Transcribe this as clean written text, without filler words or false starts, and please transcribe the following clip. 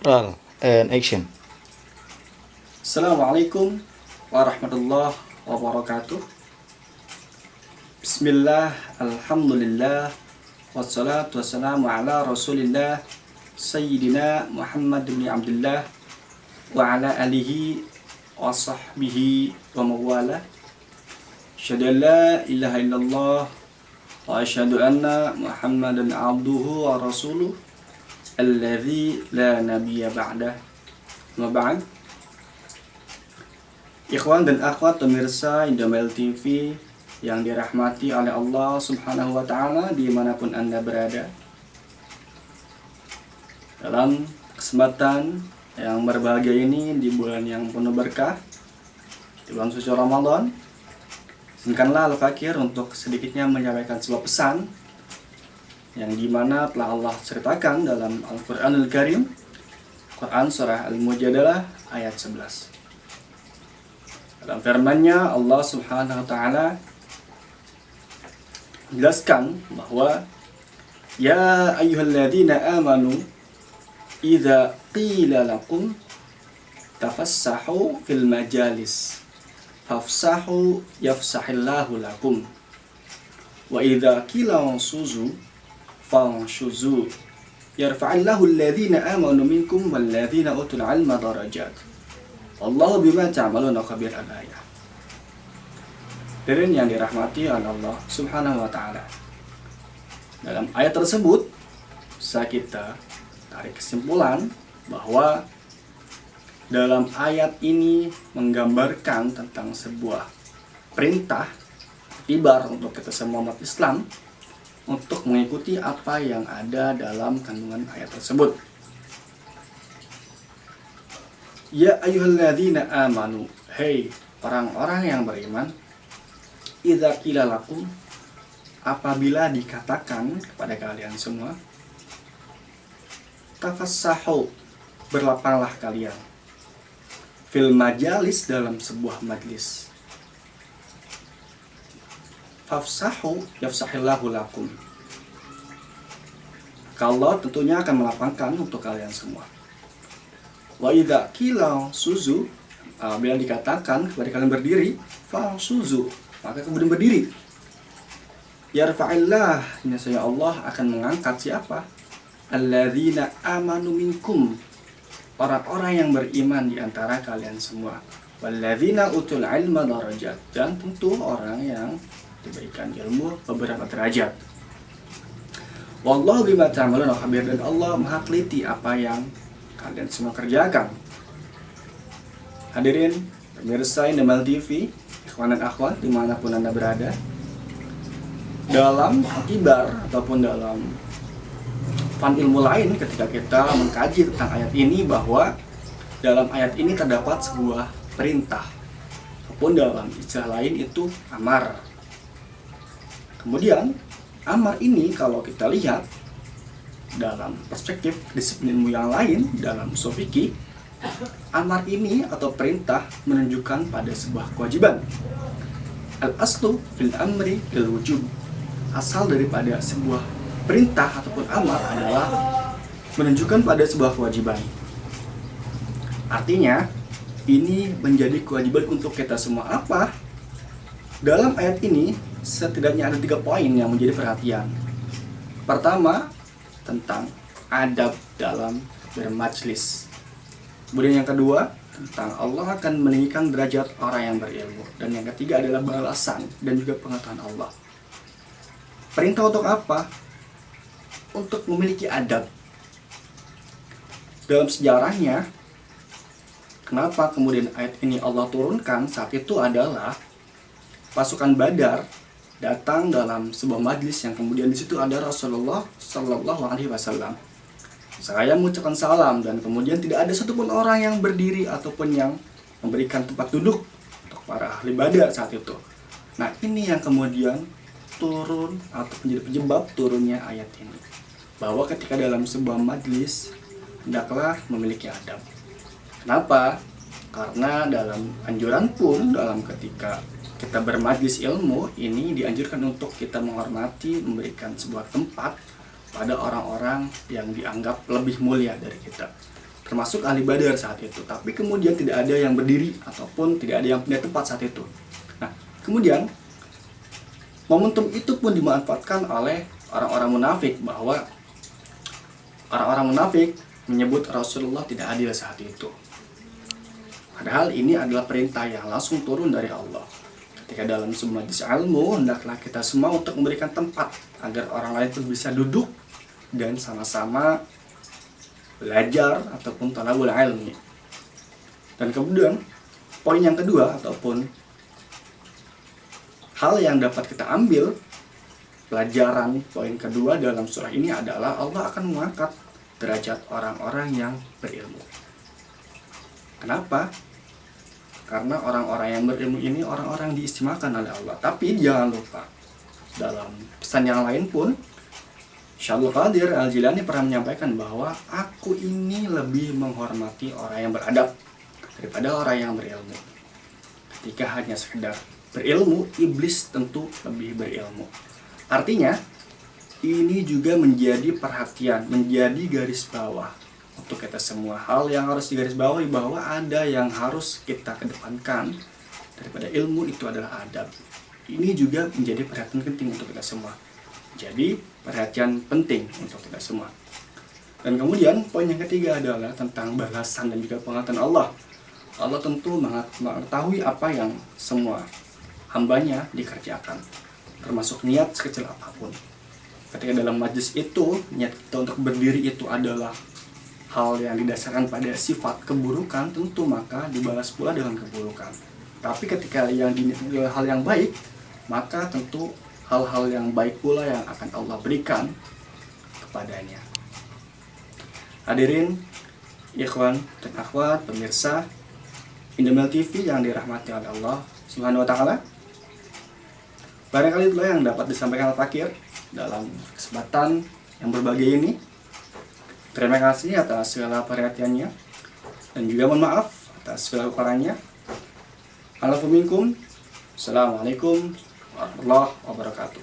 Roll and action. Assalamualaikum warahmatullahi wabarakatuh. Bismillah, alhamdulillah, wassalatu wassalamu ala rasulillah Sayyidina Muhammad bin Abdullah wa ala alihi wa sahbihi wa mawala. Asyhadu an la ilaha illallah wa asyhadu anna Muhammadan abduhu wa rasuluh alladzi la nabiyya ba'dah. Ma ba'd. Ikhwan dan akhwat pemirsa Indomail TV yang dirahmati oleh Allah Subhanahu wa Ta'ala dimanapun Anda berada, dalam kesempatan yang berbahagia ini di bulan yang penuh berkah, di bulan suci Ramadan, izinkanlah Al-Fakir untuk sedikitnya menyampaikan sebuah pesan yang dimana telah Allah ceritakan dalam Al-Quranul Karim, Quran Surah Al-Mujadalah ayat 11. Dalam firman-Nya Allah Subhanahu wa Ta'ala menjelaskan bahwa ya ayyuhalladzina amanu idza qila lakum tafassahu fil majalis fafsahu yafsahillahu lakum wa idza qila suzu fanshuzu yarfa'illahu alladhina amanu minkum walladhina utul ilma darajat wallahu bima ta'maluna khabir. Al-ayah. Hadirin yang dirahmati oleh Allah Subhanahu wa Ta'ala, dalam ayat tersebut bisa kita tarik kesimpulan bahwa dalam ayat ini menggambarkan tentang sebuah perintah tibar untuk kita semua umat Islam untuk mengikuti apa yang ada dalam kandungan ayat tersebut. Ya ayyuhalladzina amanu, hei orang-orang yang beriman, idza qila lakum, apabila dikatakan kepada kalian semua, tafassahu, berlapanglah kalian, fil majalis, dalam sebuah majlis, fafsahu yafsahillahu lakum, Allah tentunya akan melapangkan untuk kalian semua. Wa idza qila suzu, bila dikatakan kepada kalian berdiri, fa suzu, maka kemudian berdiri. Yarfa'illah, saya Allah akan mengangkat siapa? Alladzina amanu minkum, orang-orang yang beriman di antara kalian semua. Walladzina utul ilma darajat, dan tentu orang yang diberikan ilmu beberapa derajat. Wallahu bima ta'maluna khabir, dan Allah maha teliti apa yang kalian semua kerjakan. Hadirin pemirsa Indomail TV, ikhwan dan akhwat dimanapun Anda berada, dalam akibar ataupun dalam fan ilmu lain ketika kita mengkaji tentang ayat ini, bahwa dalam ayat ini terdapat sebuah perintah, ataupun dalam istilah lain itu amar. Kemudian amar ini kalau kita lihat dalam perspektif disiplin ilmu yang lain, dalam usul fikih, amar ini atau perintah menunjukkan pada sebuah kewajiban. Al-aslu fil amri lil wujub, asal daripada sebuah perintah ataupun amar adalah menunjukkan pada sebuah kewajiban. Artinya ini menjadi kewajiban untuk kita semua. Apa? Dalam ayat ini setidaknya ada 3 poin yang menjadi perhatian. Pertama, tentang adab dalam bermajlis. Kemudian yang kedua, tentang Allah akan meninggikan derajat orang yang berilmu. Dan yang ketiga adalah balasan dan juga pengetahuan Allah. Perintah untuk apa? Untuk memiliki adab. Dalam sejarahnya, kenapa kemudian ayat ini Allah turunkan saat itu adalah pasukan Badar datang dalam sebuah majlis yang kemudian di situ ada Rasulullah Sallallahu Alaihi Wasallam. Saya mengucapkan salam dan kemudian tidak ada satupun orang yang berdiri ataupun yang memberikan tempat duduk untuk para ahli Badar saat itu. Nah, ini yang kemudian turun atau menjadi penyebab turunnya ayat ini, bahwa ketika dalam sebuah majlis hendaklah memiliki adab. Kenapa? Karena dalam anjuran pun dalam ketika kita bermajlis ilmu ini dianjurkan untuk kita menghormati, memberikan sebuah tempat pada orang-orang yang dianggap lebih mulia dari kita. termasuk ahli Badar saat itu. Tapi kemudian tidak ada yang berdiri ataupun tidak ada yang pindah tempat saat itu. Nah, kemudian momentum itu pun dimanfaatkan oleh orang-orang munafik, bahwa orang-orang munafik menyebut Rasulullah tidak adil saat itu. Padahal ini adalah perintah yang langsung turun dari Allah. Ketika dalam sebuah majelis ilmu, hendaklah kita semua untuk memberikan tempat agar orang lain pun bisa duduk dan sama-sama belajar ataupun talabul ilmi. Dan kemudian poin yang kedua ataupun hal yang dapat kita ambil pelajaran poin kedua dalam surah ini adalah Allah akan mengangkat derajat orang-orang yang berilmu. Kenapa? Karena orang-orang yang berilmu ini orang-orang yang diistimewakan oleh Allah. Tapi jangan lupa, dalam pesan yang lain pun Syaikhul Qadir Al-Jilani pernah menyampaikan bahwa aku ini lebih menghormati orang yang beradab daripada orang yang berilmu. Ketika hanya sekedar berilmu, iblis tentu lebih berilmu. Artinya, ini juga menjadi perhatian, menjadi garis bawah untuk kita semua. Hal yang harus digarisbawahi bahwa ada yang harus kita kedepankan daripada ilmu, itu adalah adab. Ini juga menjadi perhatian penting untuk kita semua. Jadi, perhatian penting untuk kita semua. Dan kemudian, poin yang ketiga adalah tentang balasan dan juga pengetahuan Allah. Allah tentu mengetahui apa yang semua hambanya dikerjakan, termasuk niat sekecil apapun. Ketika dalam majlis itu, niat kita untuk berdiri itu adalah hal yang didasarkan pada sifat keburukan, tentu maka dibalas pula dengan keburukan. Tapi ketika yang hal yang baik, maka tentu hal-hal yang baik pula yang akan Allah berikan kepadanya. Hadirin, ikhwan dan akhwat, pemirsa Indemel TV yang dirahmati oleh Allah Subhanahu wa Ta'ala. Barangkali itulah yang dapat disampaikan oleh Fakir dalam kesempatan yang berbahagia ini. Terima kasih atas segala perhatiannya dan juga mohon maaf atas segala kekurangannya. Assalamualaikum warahmatullahi wabarakatuh.